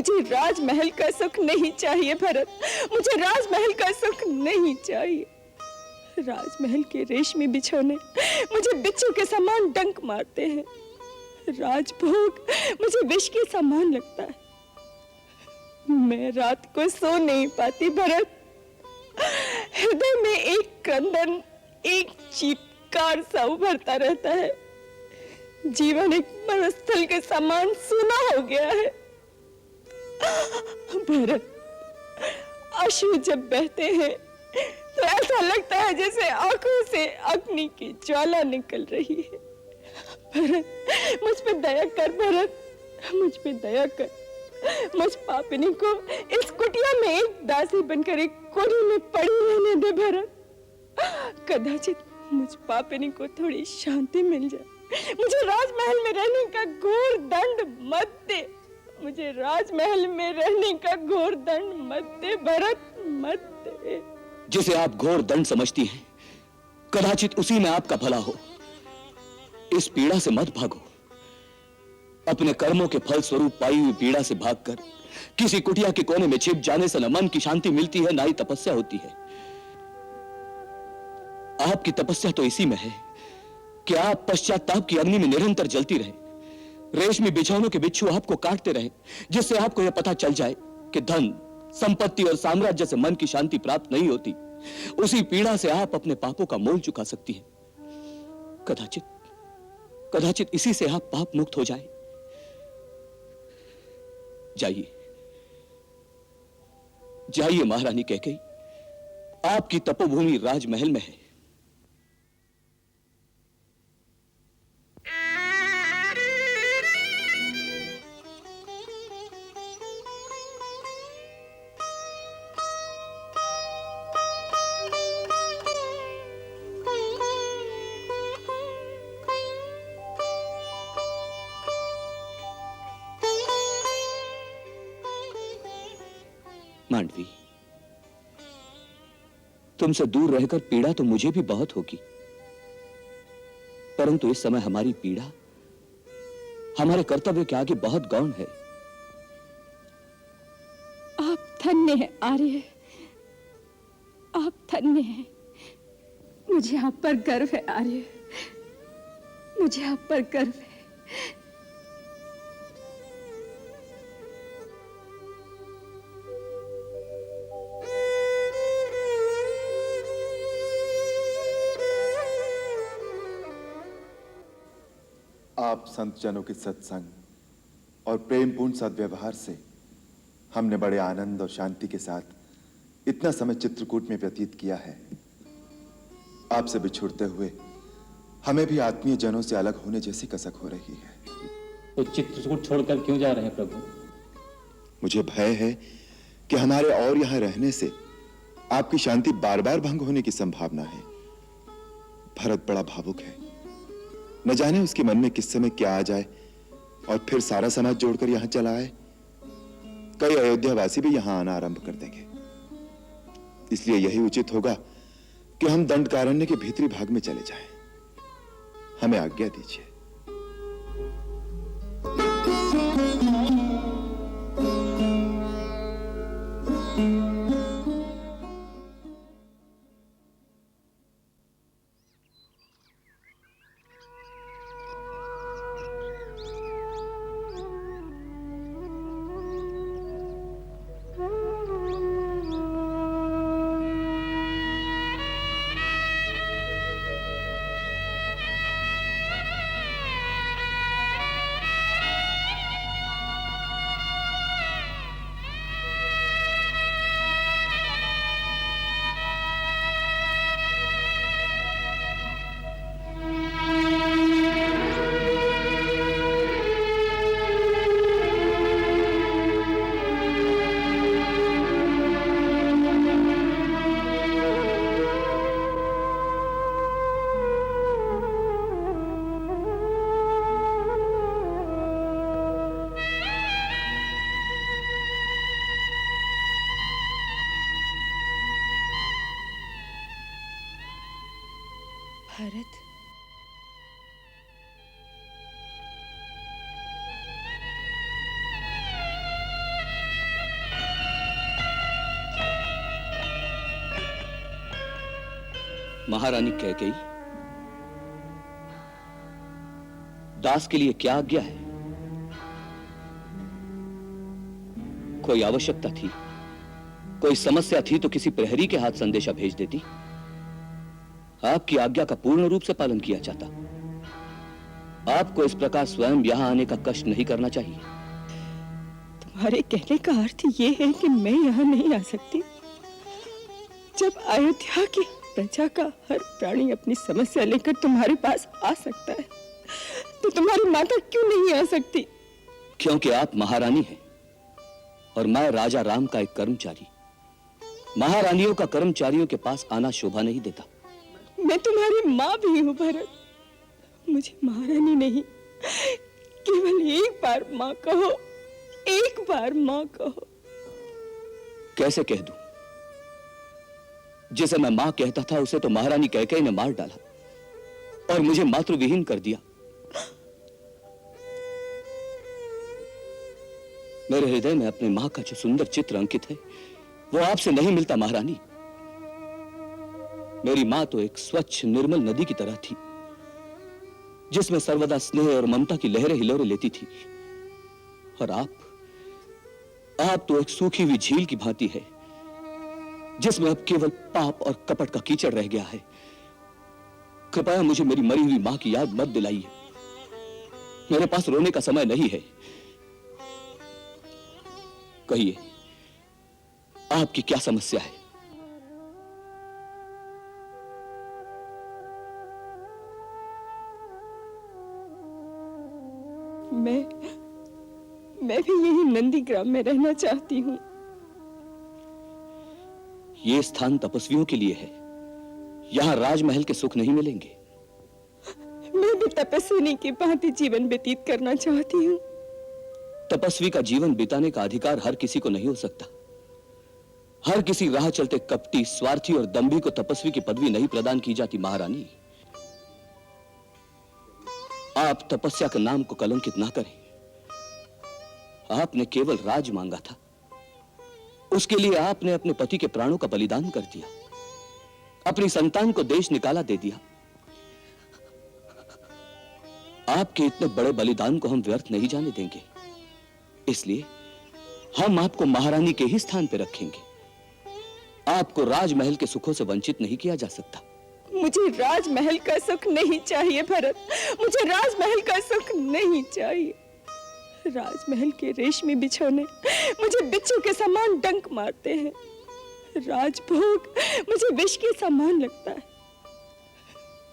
मुझे राजमहल का सुख नहीं चाहिए भरत, मुझे राजमहल का सुख नहीं चाहिए। राजमहल के रेशमी बिछौने मुझे बिच्छू के समान डंक मारते हैं। राजभोग मुझे विष के समान लगता है। मैं रात को सो नहीं पाती भरत। हृदय में एक क्रंदन, एक चीत्कार सा उभरता रहता है। जीवन एक मरुस्थल के समान सूना हो गया है। भरत, अश्रु जब बहते हैं तो ऐसा लगता है जैसे आंखों से अग्नि की ज्वाला निकल रही है। भरत, मुझ पे दया कर भरत, मुझ पे दया कर। मुझ पापिनी को इस कुटिया में एक दासी बनकर एक कोने में पड़ी रहने दे भरत। कदाचित मुझ पापिनी को थोड़ी शांति मिल जाए। मुझे राजमहल में रहने का घोर दंड मत दे, मुझे राजमहल में रहने का घोर दंड मत दे भरत, मत दे। जिसे आप घोर दंड समझती हैं, कदाचित उसी में आपका भला हो। इस पीड़ा से मत भागो। अपने कर्मों के फल स्वरूप पाई हुई पीड़ा से भागकर किसी कुटिया के कोने में छिप जाने से न मन की शांति मिलती है, ना ही तपस्या होती है। आपकी तपस्या तो इसी में है कि आप पश्चाताप की अग्नि में निरंतर जलती रहे। रेशमी बिछौनों के बिच्छू आपको काटते रहे, जिससे आपको यह पता चल जाए कि धन, संपत्ति और साम्राज्य से मन की शांति प्राप्त नहीं होती। उसी पीड़ा से आप अपने पापों का मोल चुका सकती हैं। कदाचित इसी से आप पाप मुक्त हो जाए। जाइए, जाइए महारानी कैकेयी, आपकी तपोभूमि राजमहल में है। मांडवी, तुमसे दूर रहकर पीड़ा तो मुझे भी बहुत होगी, परंतु इस समय हमारी पीड़ा हमारे कर्तव्य के आगे बहुत गौण है। आप धन्य हैं आर्य, आप धन्य हैं। मुझे आप पर गर्व है आर्य, मुझे आप पर गर्व है। आप संत जनों के सत्संग और प्रेमपूर्ण सद्व्यवहार से हमने बड़े आनंद और शांति के साथ इतना समय चित्रकूट में व्यतीत किया है। आपसे बिछुड़ते हुए हमें भी आत्मीय जनों से अलग होने जैसी कसक हो रही है। तो चित्रकूट छोड़कर क्यों जा रहे हैं प्रभु? मुझे भय है कि हमारे और यहां रहने से आपकी शांति बार बार भंग होने की संभावना है। भरत बड़ा भावुक है, न जाने उसके मन में किस समय क्या आ जाए और फिर सारा समाज जोड़कर यहां चला आए। कई अयोध्यावासी भी यहां आना आरंभ कर देंगे। इसलिए यही उचित होगा कि हम दंडकारण्य के भीतरी भाग में चले जाएं। हमें आज्ञा दीजिए। भरत, महारानी कैकेयी, दास के लिए क्या आज्ञा है? कोई आवश्यकता थी, कोई समस्या थी तो किसी प्रहरी के हाथ संदेशा भेज देती। आपकी आज्ञा का पूर्ण रूप से पालन किया जाता। आपको इस प्रकार स्वयं यहां आने का कष्ट नहीं करना चाहिए। तुम्हारे कहने का अर्थ ये है कि मैं यहाँ नहीं आ सकती? जब अयोध्या की प्रजा का हर प्राणी अपनी समस्या लेकर तुम्हारे पास आ सकता है, तो तुम्हारी माता क्यों नहीं आ सकती? क्योंकि आप महारानी हैं और मैं राजा राम का एक कर्मचारी। महारानियों का कर्मचारियों के पास आना शोभा नहीं देता। मैं तुम्हारी माँ भी हूँ भरत। मुझे महारानी नहीं, केवल एक बार माँ कहो, एक बार माँ कहो। कैसे कह दूं? जिसे मैं मां कहता था उसे तो महारानी कैकेयी ने मार डाला और मुझे मातृविहीन कर दिया। मेरे हृदय में अपने मां का जो सुंदर चित्र अंकित है वो आपसे नहीं मिलता महारानी। मेरी मां तो एक स्वच्छ निर्मल नदी की तरह थी, जिसमें सर्वदा स्नेह और ममता की लहरें हिलोरें लेती थी। और आप तो एक सूखी हुई झील की भांति है, जिसमें अब केवल पाप और कपट का कीचड़ रह गया है। कृपया मुझे मेरी मरी हुई मां की याद मत दिलाइए। मेरे पास रोने का समय नहीं है। कहिए, आपकी क्या समस्या है? मैं भी यही नंदीग्राम में रहना चाहती हूँ। ये स्थान तपस्वियों के लिए है। यहां राजमहल के सुख नहीं मिलेंगे। मैं भी तपस्विनी की भांति जीवन व्यतीत करना चाहती हूँ। तपस्वी का जीवन बिताने का अधिकार हर किसी को नहीं हो सकता। हर किसी राह चलते कपटी, स्वार्थी और दंभी को तपस्वी की पदवी नहीं प्रदान की जाती महारानी। आप तपस्या के नाम को कलंकित ना करें। आपने केवल राज मांगा था, उसके लिए आपने अपने पति के प्राणों का बलिदान कर दिया, अपनी संतान को देश निकाला दे दिया। आपके इतने बड़े बलिदान को हम व्यर्थ नहीं जाने देंगे। इसलिए हम आपको महारानी के ही स्थान पर रखेंगे। आपको राजमहल के सुखों से वंचित नहीं किया जा सकता। मुझे राजमहल का सुख नहीं चाहिए भरत। मुझे राजमहल का सुख नहीं चाहिए। राजमहल के रेशमी बिछौने मुझे बिच्छू के समान डंक मारते हैं। राजभोग मुझे विष के समान लगता है।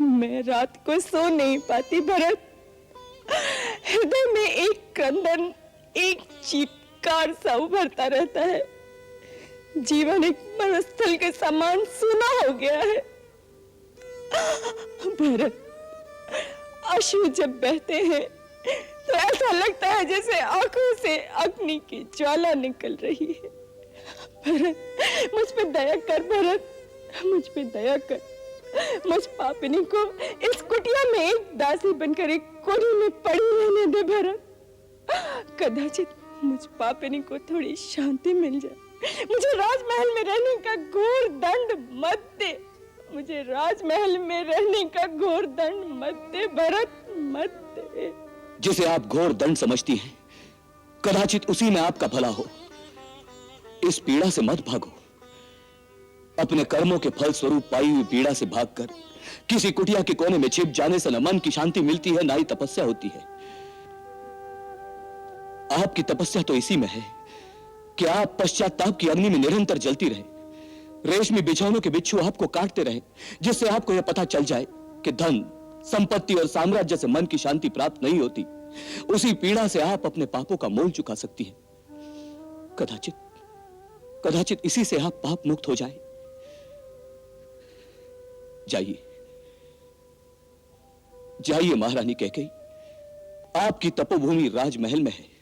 मैं रात को सो नहीं पाती भरत। हृदय में एक क्रंदन, एक चीत्कार सा उभरता रहता है। जीवन एक मरुस्थल के समान सूना हो गया है। भरत, अश्रु जब बहते हैं तो ऐसा लगता है जैसे आंखों से अग्नि की ज्वाला निकल रही है। भरत, मुझ पे दया कर भरत, मुझ पे दया कर। मुझ पापिनी को इस कुटिया में एक दासी बनकर एक कोने में पड़ी रहने दे भरत। कदाचित मुझ पापिनी को थोड़ी शांति मिल जाए। मुझे राजमहल में रहने का घोर दंड मत दे। मुझे राजमहल में रहने का घोर दंड मत दे भरत, मत दे। जिसे आप घोर दंड समझती हैं, कदाचित उसी में आपका भला हो। इस पीड़ा से मत भागो। अपने कर्मों के फल स्वरूप पाई हुई पीड़ा से भागकर किसी कुटिया के कोने में छिप जाने से न मन की शांति मिलती है, ना ही तपस्या होती है। आपकी तपस्या तो इसी में है कि आप पश्चाताप की अग्नि में निरंतर जलती रहे। रेशमी बिछौनों के बिच्छू आपको काटते रहे, जिससे आपको यह पता चल जाए कि धन, संपत्ति और साम्राज्य से मन की शांति प्राप्त नहीं होती। उसी पीड़ा से आप अपने पापों का मोल चुका सकती हैं। कदाचित इसी से आप पाप मुक्त हो जाए। जाइए, जाइए महारानी कैकेयी। आपकी तपोभूमि राजमहल में है।